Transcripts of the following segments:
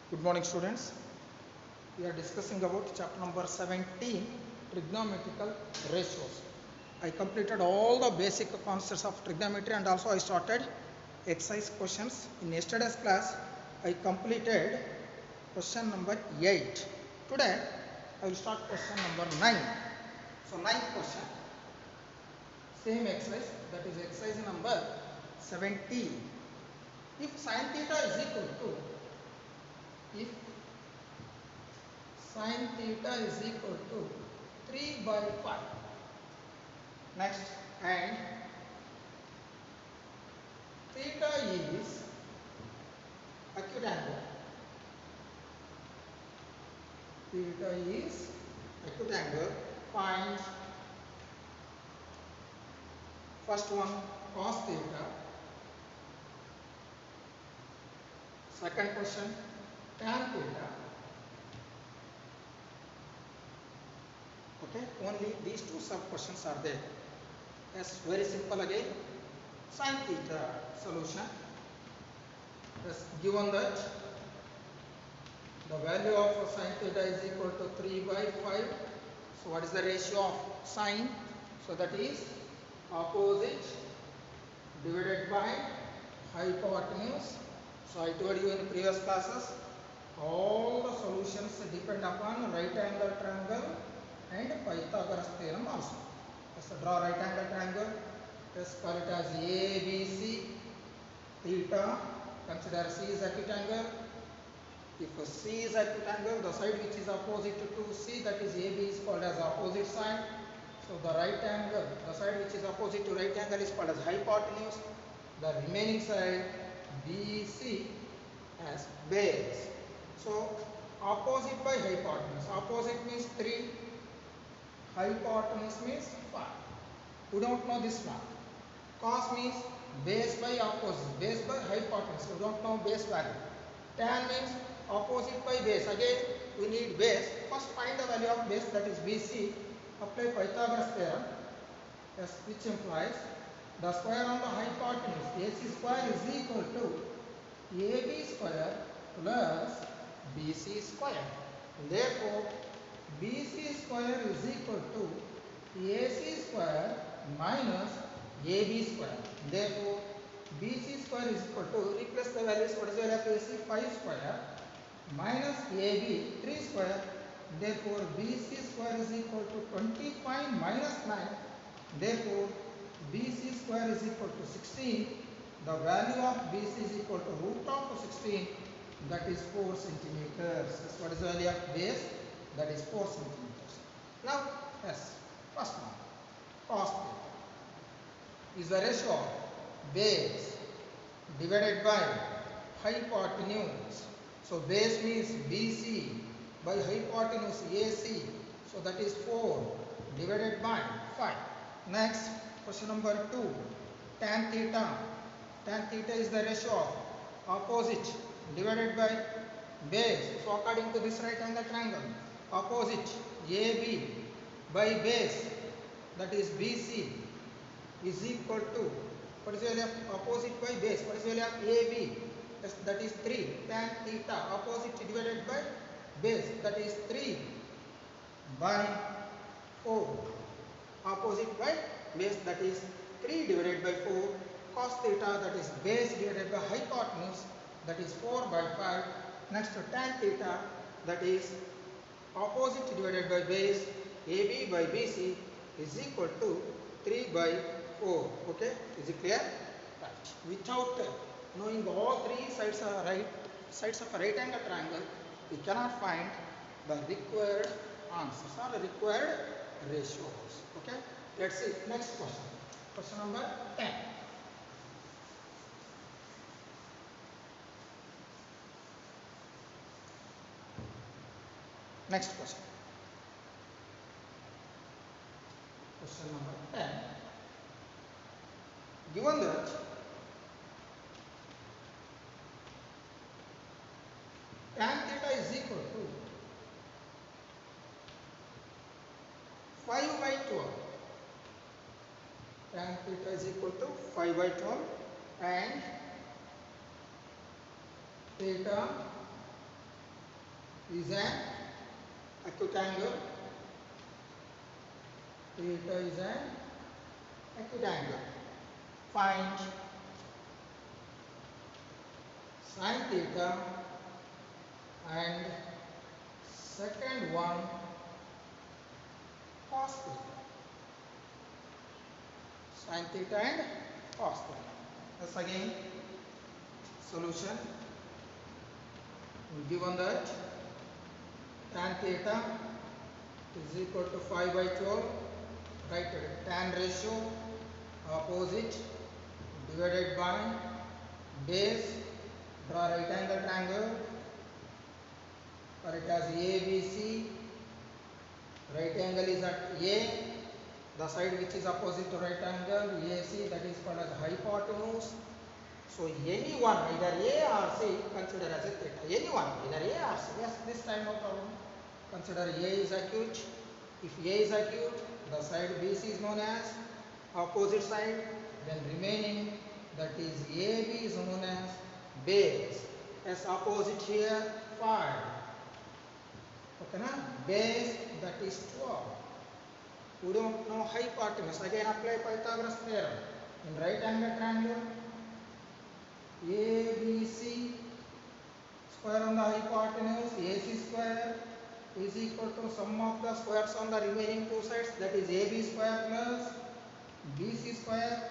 Good morning, students. We are discussing about chapter number 17, trigonometrical ratios. I completed all the basic concepts of trigonometry and also I started exercise questions. In yesterday's class, I completed question number 8. Today, I will start question number 9. So, ninth question, same exercise, that is exercise number 17. If sin theta is equal to, if sin theta is equal to 3 by 5. Next, and theta is acute angle. Theta is acute angle. Find first one cos theta. Second question tan theta. Okay, only these two sub questions are there. Yes, very simple again. Sin theta solution. Yes, given that the value of sin theta is equal to 3 by 5. So what is the ratio of sin? So that is opposite divided by hypotenuse. So I told you in previous classes, all the solutions depend upon right angle triangle and Pythagoras theorem also. Let's draw right angle triangle. Let's call it as ABC. Theta, consider C is acute angle. If C is acute angle, the side which is opposite to C, that is AB, is called as opposite side. So the right angle, the side which is opposite to right angle is called as hypotenuse. The remaining side BC as base. So opposite by hypotenuse. Opposite means 3. Hypotenuse means 5. We don't know this one. Cos means base by opposite. Base by hypotenuse. We don't know base value. Tan means opposite by base. Again, we need base. First find the value of base, that is BC. Apply Pythagoras theorem. Yes, which implies the square on the hypotenuse AC square is equal to AB square plus BC square. Therefore, BC square is equal to AC square minus AB square. Therefore, BC square is equal to, replace the values, what is the value of AC? 5 square minus AB 3 square. Therefore, BC square is equal to 25 minus 9. Therefore, BC square is equal to 16. The value of BC is equal to root of 16, that is 4 centimeters. That's what is the value of base, that is 4 centimeters. Now, yes, first one, cos theta is the ratio of base divided by hypotenuse. So base means BC by hypotenuse AC. So that is 4 divided by 5. Next, question number 2, tan theta. Tan theta is the ratio of opposite divided by base. So according to this right angle triangle, opposite AB by base, that is BC, is equal to, what is the value of opposite by base? What is the value of AB? Yes, that is 3. Tan theta, opposite divided by base, that is 3 by 4. Opposite by base, that is 3 divided by 4. Cos theta, that is base divided by hypotenuse, that is 4 by 5. Next to tan theta, that is opposite divided by base, AB by BC is equal to 3 by 4. Okay, is it clear? Right. Without knowing all three sides of a right angle triangle, we cannot find the required answers or required ratios. Okay, let's see next question. Question number 10. Next question. Question number 10. Given that tan theta is equal to 5 by 12. Tan theta is equal to 5 by 12 and theta is an acute angle. Theta is an acute angle. Find sin theta and second one cos theta. Sin theta and cos theta. Thus again solution. Given that tan theta is equal to 5 by 12, write tan ratio opposite divided by base, draw right angle triangle, write as ABC, right angle is at A, the side which is opposite to right angle AC, that is called as hypotenuse. So anyone, either A or C, consider as a theta. Anyone, either A or C. Yes, this time no problem. Consider A is acute. If A is acute, the side BC is known as opposite side. Then remaining, that is AB is known as base. As opposite here, 5. Okay, na? Base, that is 12. We don't know hypotenuse. Again, apply Pythagoras theorem. In right angle triangle, ABC square on the hypotenuse, AC square is equal to sum of the squares on the remaining two sides, that is AB square plus BC square.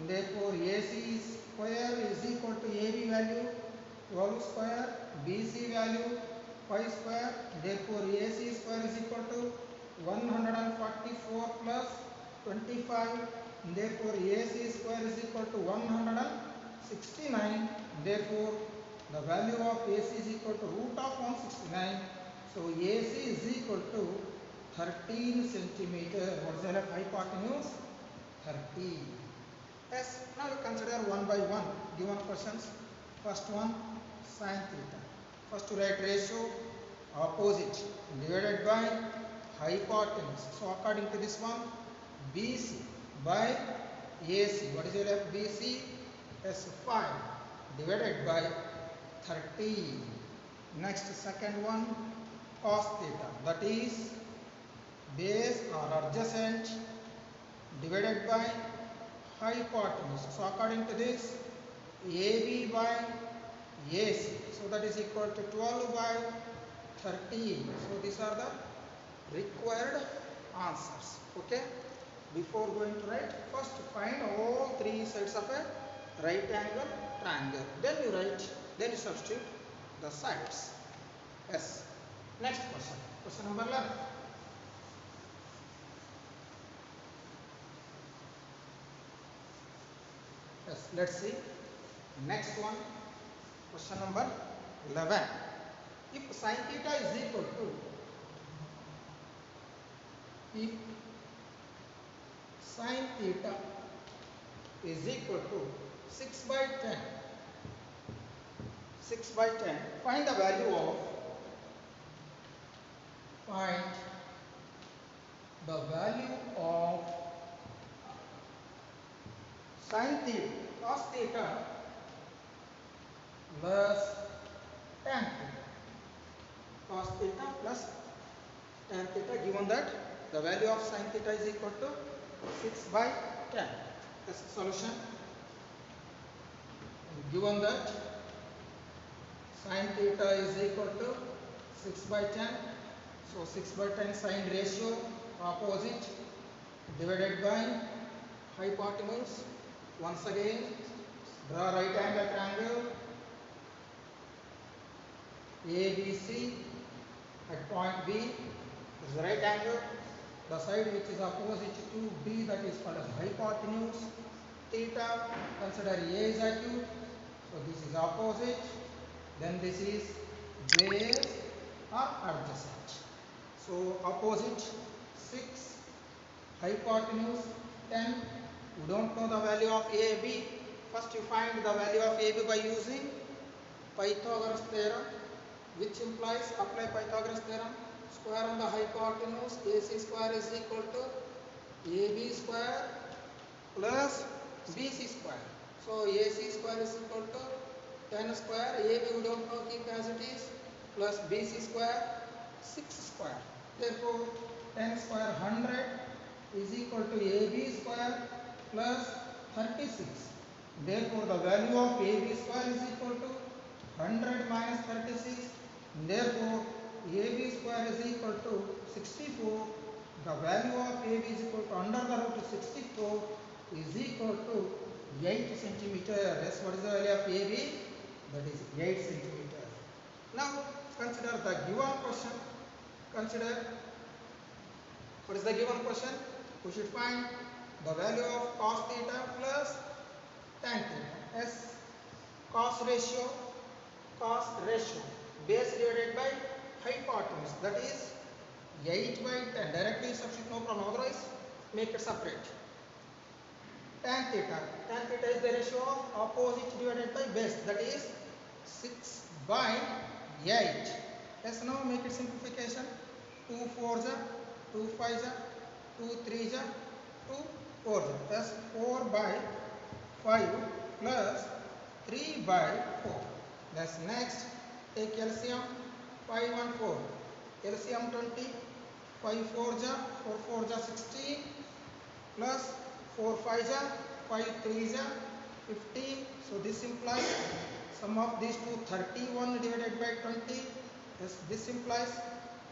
Therefore, AC square is equal to AB value 12 square, BC value 5 square. Therefore, AC square is equal to 144 plus 25. Therefore, AC square is equal to 169. Therefore, the value of AC is equal to root of 169. So, AC is equal to 13 centimeter. What is the hypotenuse? 30. Yes, now we consider one by one given questions. First one, sin theta. First to write ratio opposite divided by hypotenuse. So according to this one, BC by AC. What is your BC? As 5 divided by 30. Next, second one, cos theta. That is base or adjacent divided by hypotenuse. So according to this, AB by AC. So that is equal to 12 by 13. So these are the required answers. Okay. Before going to write, first find all three sides of a right angle triangle. Then you write, then you substitute the sides. Yes. Next question. Question number 11. Yes, let's see. Next one, question number 11. If sin theta is equal to, if sin theta is equal to 6 by 10, 6 by 10, find the value of, find the value of sin theta, cos theta plus tan theta. Cos theta plus tan theta, given that the value of sin theta is equal to 6 by 10. That's the solution. Given that sin theta is equal to 6 by 10. So 6 by 10 sin ratio opposite divided by hypotenuse. Once again, draw right angle triangle ABC at point B is right angle. The side which is opposite to B, that is called as hypotenuse. Theta, consider A is acute. So this is opposite. Then this is base or adjacent. So opposite 6, hypotenuse 10. You don't know the value of AB. First you find the value of AB by using Pythagoras theorem, which implies apply Pythagoras theorem. Square on the hypotenuse, AC square is equal to AB square plus BC square. So AC square is equal to 10 square. AB we don't know, keep as it is. plus BC square 6 square. Therefore 10 square 100 is equal to AB square plus 36. Therefore the value of AB square is equal to 100 minus 36. Therefore AB square is equal to 64. The value of AB is equal to under the root 64 is equal to 8 centimeters. What is the value of AB? That is 8 centimeters. Now consider the given question. Consider what is the given question? We should find the value of cos theta plus tan theta as cos ratio base divided by hypotenuse, that is 8 by 10. Directly substitute, no problem, otherwise make it separate. Tan theta is the ratio of opposite divided by base, that is 6 by 8. Yes, now make it simplification. 2 4s are 2 5s are 2 3s are 2 4s are. That's 4 by 5 plus 3 by 4. That's next. Take LCM. 5 and 4. LCM 20. 5 4s are 4 4s are 16 plus 4 5s are 5 3s are 15. So this implies sum of these two 31 divided by 20. Yes, this implies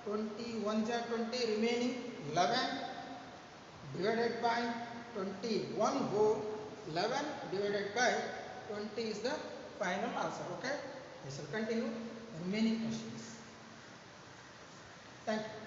21 are 20, remaining 11 divided by 21 whole. 11 divided by 20 is the final answer. Okay, I shall continue the remaining questions. Thank you.